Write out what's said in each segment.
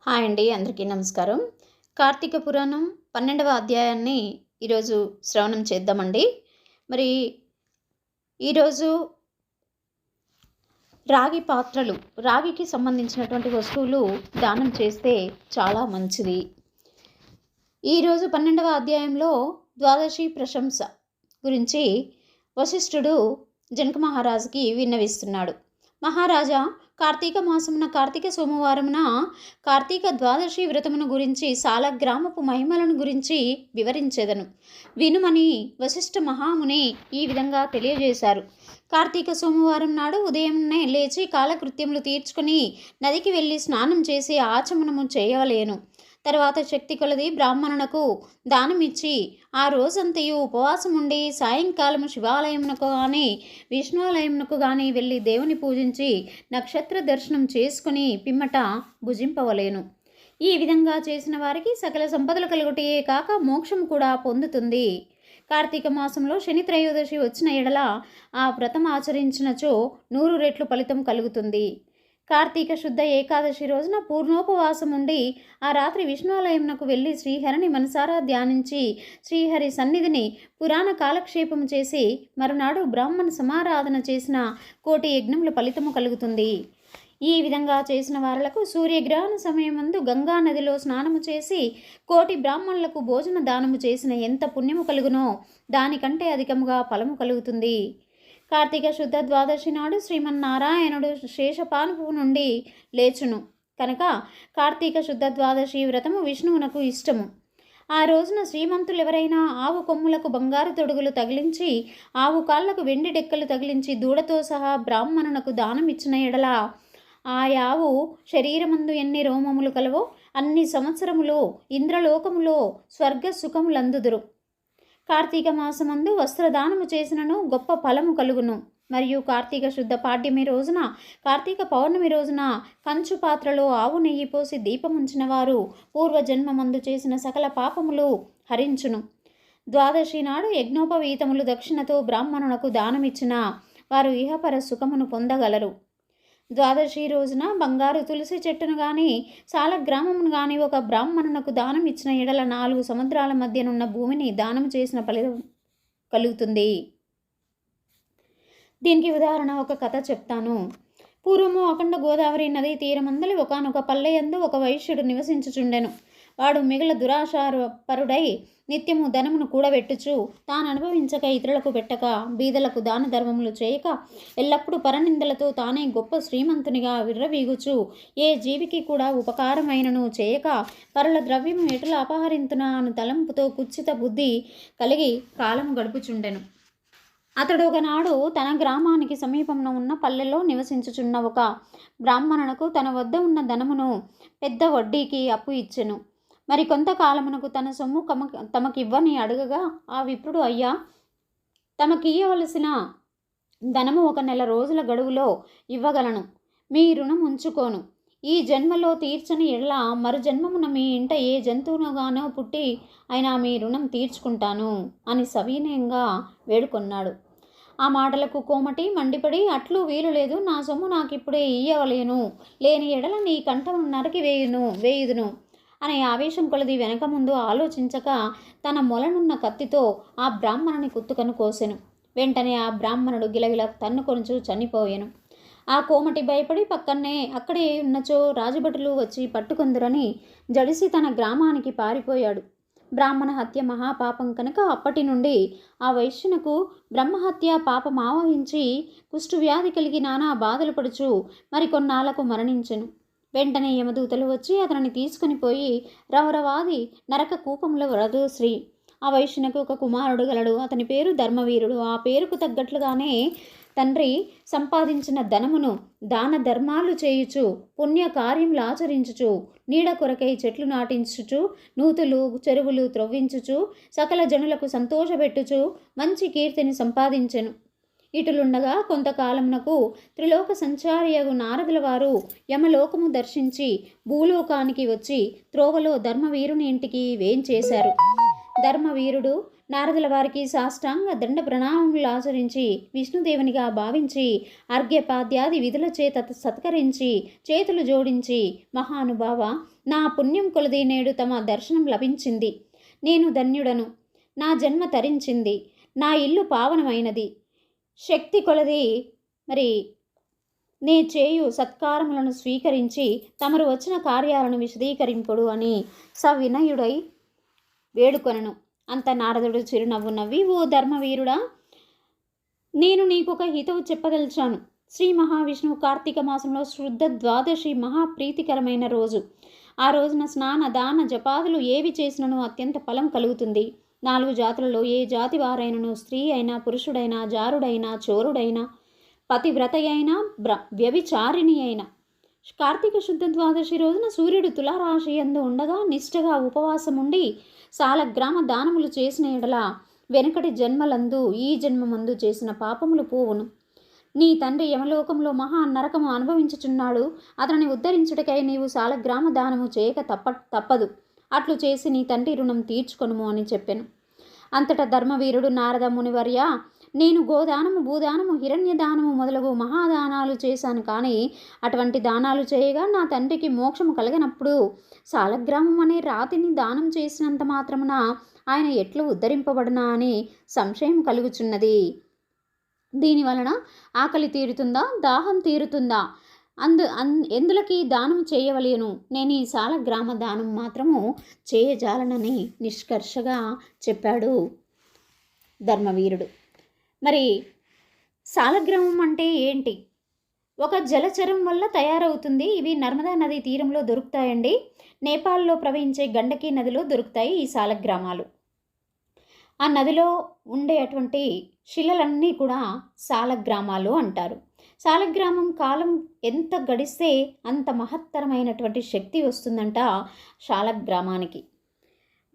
Hi అండి, అందరికీ నమస్కారం. కార్తీక పురాణం 12వ అధ్యాయాన్ని ఈరోజు శ్రవణం చేద్దామండి. మరి ఈరోజు రాగి పాత్రలు, రాగికి సంబంధించినటువంటి వస్తువులు దానం చేస్తే చాలా మంచిది. ఈరోజు 12వ అధ్యాయంలో ద్వాదశి ప్రశంస గురించి వశిష్ఠుడు జనక మహారాజుకి విన్నవిస్తున్నాడు. మహారాజా, కార్తీక మాసమున కార్తీక సోమవారమున కార్తీక ద్వాదశి వ్రతమును గురించి సాలగ్రామపు మహిమలను గురించి వివరించెదను, వినుమని వశిష్ఠ మహాముని ఈ విధంగా తెలియజేశారు. కార్తీక సోమవారం నాడు ఉదయంనే లేచి కాలకృత్యములు తీర్చుకొని నదికి వెళ్ళి స్నానం చేసి ఆచమనము చేయవలేను. తర్వాత శక్తి కొలది బ్రాహ్మణునకు దానమిచ్చి ఆ రోజంతయు ఉపవాసం ఉండి సాయంకాలము శివాలయమునకు కానీ విష్ణువాలయమునకు కానీ వెళ్ళి దేవుని పూజించి నక్షత్ర దర్శనం చేసుకుని పిమ్మట భుజింపవలేను. ఈ విధంగా చేసిన వారికి సకల సంపదలు కలుగుటయే కాక మోక్షం కూడా పొందుతుంది. కార్తీక మాసంలో శని త్రయోదశి వచ్చిన ఎడల ఆ వ్రతం ఆచరించినచో 100 రెట్లు ఫలితం కలుగుతుంది. కార్తీక శుద్ధ ఏకాదశి రోజున పూర్ణోపవాసం ఉండి ఆ రాత్రి విష్ణువాలయంనకు వెళ్ళి శ్రీహరిని మనసారా ధ్యానించి శ్రీహరి సన్నిధిని పురాణ కాలక్షేపం చేసి మరునాడు బ్రాహ్మణ సమారాధన చేసిన 1,000,000 యజ్ఞముల ఫలితము కలుగుతుంది. ఈ విధంగా చేసిన వారులకు సూర్యగ్రహణ సమయమందు గంగా నదిలో స్నానము చేసి 1,000,000 బ్రాహ్మణులకు భోజన దానము చేసిన ఎంత పుణ్యము కలుగునో దానికంటే అధికముగా ఫలము కలుగుతుంది. కార్తీక శుద్ధ ద్వాదశి నాడు శ్రీమన్నారాయణుడు శేషపానుపు నుండి లేచును కనుక కార్తీక శుద్ధ ద్వాదశి వ్రతము విష్ణువునకు ఇష్టము. ఆ రోజున శ్రీమంతులు ఎవరైనా ఆవు కొమ్ములకు బంగారు తొడుగులు తగిలించి ఆవు కాళ్లకు వెండి డెక్కలు తగిలించి దూడతో సహా బ్రాహ్మణునకు దానమిచ్చిన ఎడల ఆ యావు శరీరమందు ఎన్ని రోమములు కలవో అన్ని సంవత్సరములో ఇంద్రలోకములో స్వర్గ సుఖములందుదురు. కార్తీక మాసమందు వస్త్రదానము చేసినను గొప్ప ఫలము కలుగును. మరియు కార్తీక శుద్ధ పాడ్యమి రోజున కార్తీక పౌర్ణమి రోజున కంచు పాత్రలో ఆవు నెయ్యి పోసి దీపముంచిన వారు పూర్వజన్మమందు చేసిన సకల పాపములు హరించును. ద్వాదశి నాడు యజ్ఞోపవీతములు దక్షిణతో బ్రాహ్మణునకు దానమిచ్చిన వారు ఇహపర సుఖమును పొందగలరు. ద్వాదశి రోజున బంగారు తులసి చెట్టును కానీ సాలగ్రామమును కానీ ఒక బ్రాహ్మణునకు దానం ఇచ్చిన ఎడల 4 సముద్రాల మధ్యనున్న భూమిని దానం చేసిన ఫలితం కలుగుతుంది. దీనికి ఉదాహరణ ఒక కథ చెప్తాను. పూర్వము అఖండ గోదావరి నదీ తీరమందలి ఒకానొక పల్లెయందు ఒక వైశ్యుడు నివసించుచుండెను. వాడు మిగుల దురాశాపరుడై నిత్యము ధనమును కూడబెట్టుచు తాను అనుభవించక ఇతరులకు పెట్టక బీదలకు దాన ధర్మములు చేయక ఎల్లప్పుడూ పరనిందలతో తానే గొప్ప శ్రీమంతునిగా విర్రవీగుచు ఏ జీవికి కూడా ఉపకారమైనను చేయక పరుల ద్రవ్యము ఎటుల అపహరింతునా అను తలంపుతో కుత్సిత బుద్ధి కలిగి కాలము గడుపుచుండెను. అతడు ఒకనాడు తన గ్రామానికి సమీపంలో ఉన్న పల్లెలో నివసించుచున్న ఒక బ్రాహ్మణునకు తన వద్ద ఉన్న ధనమును పెద్ద వడ్డీకి అప్పు ఇచ్చెను. మరి కొంతకాలమునకు తన సొమ్ము తమకివ్వని అడగగా ఆ విప్రుడు, అయ్యా, తమకియ్యవలసిన ధనము 1 నెల రోజుల గడువులో ఇవ్వగలను, మీ రుణం ఉంచుకోను. ఈ జన్మలో తీర్చని ఎడల మరు జన్మమున మీ ఇంట ఏ జంతువునుగానో పుట్టి అయినా మీ రుణం తీర్చుకుంటాను అని సవినయంగా వేడుకొన్నాడు. ఆ మాటలకు కోమటి మండిపడి, అట్లు వీలు లేదు, నా సొమ్ము నాకిప్పుడే ఇయ్యవలేను, లేని ఎడల నీ కంఠము నరికి వేయుదును అనే ఆవేశం కొలది వెనక ముందు ఆలోచించక తన మొలనున్న కత్తితో ఆ బ్రాహ్మణుని కుత్తుకను కోసెను. వెంటనే ఆ బ్రాహ్మణుడు గిలగిల తన్నుకొనుచు చనిపోయెను. ఆ కోమటి భయపడి అక్కడే ఉన్నచో రాజభటులు వచ్చి పట్టుకొందురని జడిసి తన గ్రామానికి పారిపోయాడు. బ్రాహ్మణ హత్య మహాపాపం కనుక అప్పటి నుండి ఆ వైశ్యునకు బ్రహ్మహత్య పాపం ఆవహించి కుష్ఠవ్యాధి కలిగి నానా బాధలు పడుచు మరికొన్నాళ్లకు మరణించెను. వెంటనే యమదూతలు వచ్చి అతనిని తీసుకుని పోయి రవరవాది నరక కూపంలో వరదోశ్రీ. ఆ వైశ్యునకు ఒక కుమారుడు గలడు. అతని పేరు ధర్మవీరుడు. ఆ పేరుకు తగ్గట్లుగానే తండ్రి సంపాదించిన ధనమును దాన ధర్మాలు చేయుచు పుణ్య కార్యములు ఆచరించుచు నీడ కొరకై చెట్లు నాటించుచు నూతులు చెరువులు త్రవ్వించుచు సకల జనులకు సంతోషపెట్టుచు మంచి కీర్తిని సంపాదించెను. ఇటులుండగా కొంతకాలమునకు త్రిలోక సంచారియగు నారదుల వారు యమలోకము దర్శించి భూలోకానికి వచ్చి త్రోవలో ధర్మవీరుని ఇంటికి వేంచేశారు. ధర్మవీరుడు నారదుల వారికి సాష్టాంగ దండ ప్రణామములు ఆచరించి విష్ణుదేవునిగా భావించి అర్ఘ్యపాద్యాది విధుల చేత సత్కరించి చేతులు జోడించి, మహానుభావ, నా పుణ్యం కొలది నేడు తమ దర్శనం లభించింది. నేను ధన్యుడను. నా జన్మ తరించింది. నా ఇల్లు పావనమైనది. శక్తి కొలది నే చేయు సత్కారములను స్వీకరించి తమరు వచ్చిన కార్యాలను విశదీకరింపుడు అని సవినయుడై వేడుకొనను. అంత నారదుడు చిరునవ్వు నవ్వి, ఓ ధర్మవీరుడా, నేను నీకొక హితవు చెప్పదలిచాను. శ్రీ మహావిష్ణువు కార్తీక మాసంలో శుద్ధ ద్వాదశి మహాప్రీతికరమైన రోజు. ఆ రోజున స్నాన దాన జపాదులు ఏవి చేసినను అత్యంత ఫలం కలుగుతుంది. 4 జాతులలో ఏ జాతి వారైనను, స్త్రీ అయినా, పురుషుడైనా, జారుడైనా, చోరుడైనా, పతివ్రత అయినా, వ్యభిచారిణి అయినా, కార్తీక శుద్ధ ద్వాదశి రోజున సూర్యుడు తులారాశి యందు ఉండగా నిష్ఠగా ఉపవాసం ఉండి సాలగ్రామ దానములు చేసిన ఎడల వెనుకటి జన్మలందు ఈ జన్మమందు చేసిన పాపములు పోవును. నీ తండ్రి యమలోకంలో మహా నరకము అనుభవించుచున్నాడు. అతనిని ఉద్ధరించుటకై నీవు సాలగ్రామ దానము చేయక తప్పదు. అట్లు చేసి నీ తండ్రి రుణం తీర్చుకొనుము అని చెప్పెను. అంతటా ధర్మవీరుడు, నారద మునివర్య, నేను గోదానము, భూదానము, హిరణ్యదానము మొదలగు మహాదానాలు చేశాను. కానీ అటువంటి దానాలు చేయగా నా తండ్రికి మోక్షము కలిగినప్పుడు సాలగ్రామం అనే రాతిని దానం చేసినంత మాత్రమున ఆయన ఎట్లు ఉద్ధరింపబడినా అని సంశయం కలుగుచున్నది. దీనివలన ఆకలి తీరుతుందా, దాహం తీరుతుందా, ఎందులకి దానం చేయవలేను. నేను ఈ సాలగ్రామ దానం మాత్రము చేయజాలనని నిష్కర్షగా చెప్పాడు ధర్మవీరుడు. మరి సాలగ్రామం అంటే ఏంటి? ఒక జలచరం వల్ల తయారవుతుంది. ఇవి నర్మదా నదీ తీరంలో దొరుకుతాయండి. నేపాల్లో ప్రవహించే గండకీ నదిలో దొరుకుతాయి ఈ సాలగ్రామాలు. ఆ నదిలో ఉండేటువంటి శిలలన్నీ కూడా సాలగ్రామాలు అంటారు. సాలగ్రామం కాలం ఎంత గడిస్తే అంత మహత్తరమైనటువంటి శక్తి వస్తుందంట సాలగ్రామానికి.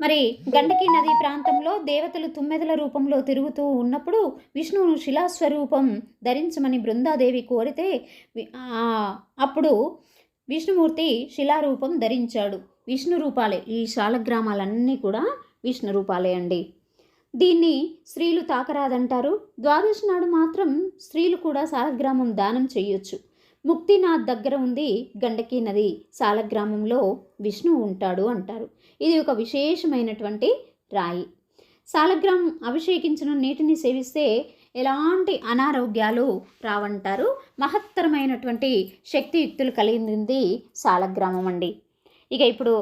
మరి గండకీ నదీ ప్రాంతంలో దేవతలు తుమ్మెదల రూపంలో తిరుగుతూ ఉన్నప్పుడు విష్ణువును శిలాస్వరూపం ధరించమని బృందాదేవి కోరితే అప్పుడు విష్ణుమూర్తి శిలారూపం ధరించాడు. విష్ణు రూపాలే ఈ సాలగ్రామాలన్నీ కూడా, విష్ణు రూపాలే అండి. దీన్ని స్త్రీలు తాకరాదంటారు. ద్వాదశి నాడు మాత్రం స్త్రీలు కూడా సాలగ్రామం దానం చేయొచ్చు. ముక్తినాథ్ దగ్గర ఉంది గండకీ నది. సాలగ్రామంలో విష్ణువు ఉంటాడు అంటారు. ఇది ఒక విశేషమైనటువంటి రాయి. సాలగ్రామం అభిషేకించిన నీటిని సేవిస్తే ఎలాంటి అనారోగ్యాలు రావంటారు. మహత్తరమైనటువంటి శక్తియుక్తులు కలిగింది సాలగ్రామం అండి. ఇక ఇప్పుడు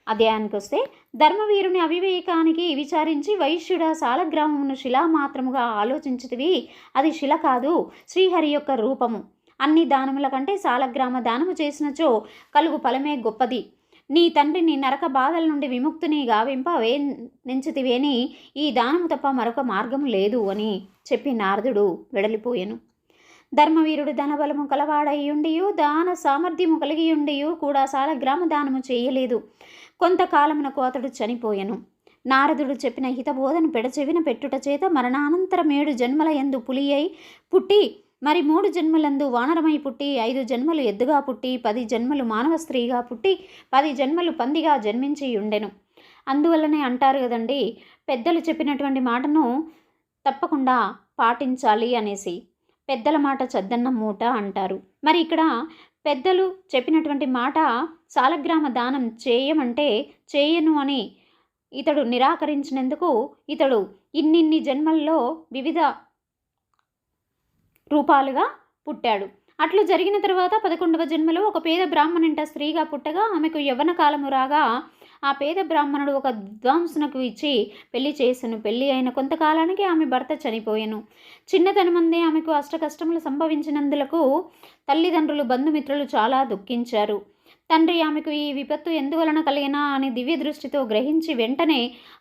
అధ్యాయానికి వస్తే, ధర్మవీరుని అవివేకానికి విచారించి, వైశ్యుడ, సాలగ్రామమును శిలా మాత్రముగా ఆలోచించితివి. అది శిల కాదు, శ్రీహరి యొక్క రూపము. అన్ని దానముల కంటే సాలగ్రామ దానము చేసినచో కలుగు ఫలమే గొప్పది. నీ తండ్రిని నరక బాధల నుండి విముక్తిని గావింప నెంచితివేని ఈ దానము తప్ప మరొక మార్గం లేదు అని చెప్పి నారదుడు వెడలిపోయెను. ధర్మవీరుడు ధనబలము కలవాడయ్యుండియు, దాన సామర్థ్యము కలిగియుండియు కూడా సాలగ్రామ దానము చేయలేదు. కొంతకాలమునకు అతడు చనిపోయెను. నారదుడు చెప్పిన హితబోధను పెడచెవిన పెట్టుట చేత మరణానంతరం 7 జన్మల యందు పులి అయి పుట్టి, మరి 3 జన్మలందు వానరమై పుట్టి, 5 జన్మలు ఎద్దుగా పుట్టి, 10 జన్మలు మానవ స్త్రీగా పుట్టి, 10 జన్మలు పందిగా జన్మించి ఉండెను. అందువల్లనే అంటారు కదండి, పెద్దలు చెప్పినటువంటి మాటను తప్పకుండా పాటించాలి అనేసి. పెద్దల మాట చద్దన్న మూట అంటారు. మరి ఇక్కడ పెద్దలు చెప్పినటువంటి మాట సాలగ్రామ దానం చేయమంటే చేయను అని ఇతడు నిరాకరించినందుకు ఇతడు ఇన్నిన్ని జన్మల్లో వివిధ రూపాలుగా పుట్టాడు. అట్లు జరిగిన తర్వాత 11వ జన్మలో ఒక పేద బ్రాహ్మణింట స్త్రీగా పుట్టగా ఆమెకు యవ్వన కాలము రాగా ఆ పేద బ్రాహ్మణుడు ఒక విద్వాంసునకు ఇచ్చి పెళ్లి చేసెను. పెళ్లి అయిన కొంతకాలానికి ఆమె భర్త చనిపోయెను. చిన్నతనమందే ఆమెకు అష్టకష్టములు సంభవించినందులకు తల్లిదండ్రులు, బంధుమిత్రులు చాలా దుఃఖించారు. తండ్రి ఆమెకు ఈ విపత్తు ఎందువలన కలిగినా అని దివ్య దృష్టితో గ్రహించి వెంటనే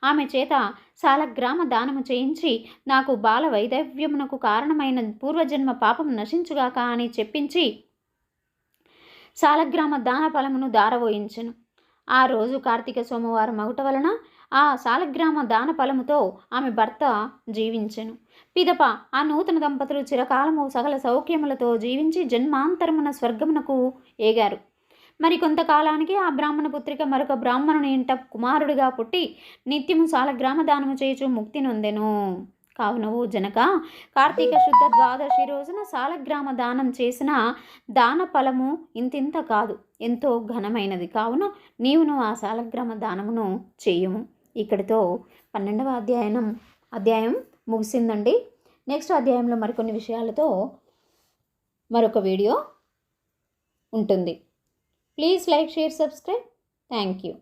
ఆమె చేత సాలగ్రామ దానము చేయించి, నాకు బాల వైదవ్యమునకు కారణమైన పూర్వజన్మ పాపం నశించుగాక అని చెప్పించి సాలగ్రామ దాన ఫలమును దారవోయించెను. ఆ రోజు కార్తీక సోమవారం మగుట వలన ఆ సాలగ్రామ దాన ఫలముతో ఆమె భర్త జీవించెను. పిదప ఆ నూతన దంపతులు చిరకాలము సకల సౌఖ్యములతో జీవించి జన్మాంతరమున స్వర్గమునకు ఏగారు. మరి కొంతకాలానికి ఆ బ్రాహ్మణ పుత్రిక మరొక బ్రాహ్మణుని ఇంట కుమారుడిగా పుట్టి నిత్యము సాలగ్రామ దానము చేయుచు ముక్తి నొందెను. కావున ఓ జనక, కార్తీక శుద్ధ ద్వాదశి రోజున సాలగ్రామ దానం చేసిన దాన ఫలము ఇంతింత కాదు, ఎంతో ఘనమైనది. కావున నీవును ఆ సాలగ్రామ దానమును చేయుము. ఇక్కడితో 12వ అధ్యాయం ముగిసిందండి. నెక్స్ట్ అధ్యాయంలో మరికొన్ని విషయాలతో మరొక వీడియో ఉంటుంది. Please like, share, subscribe. Thank you.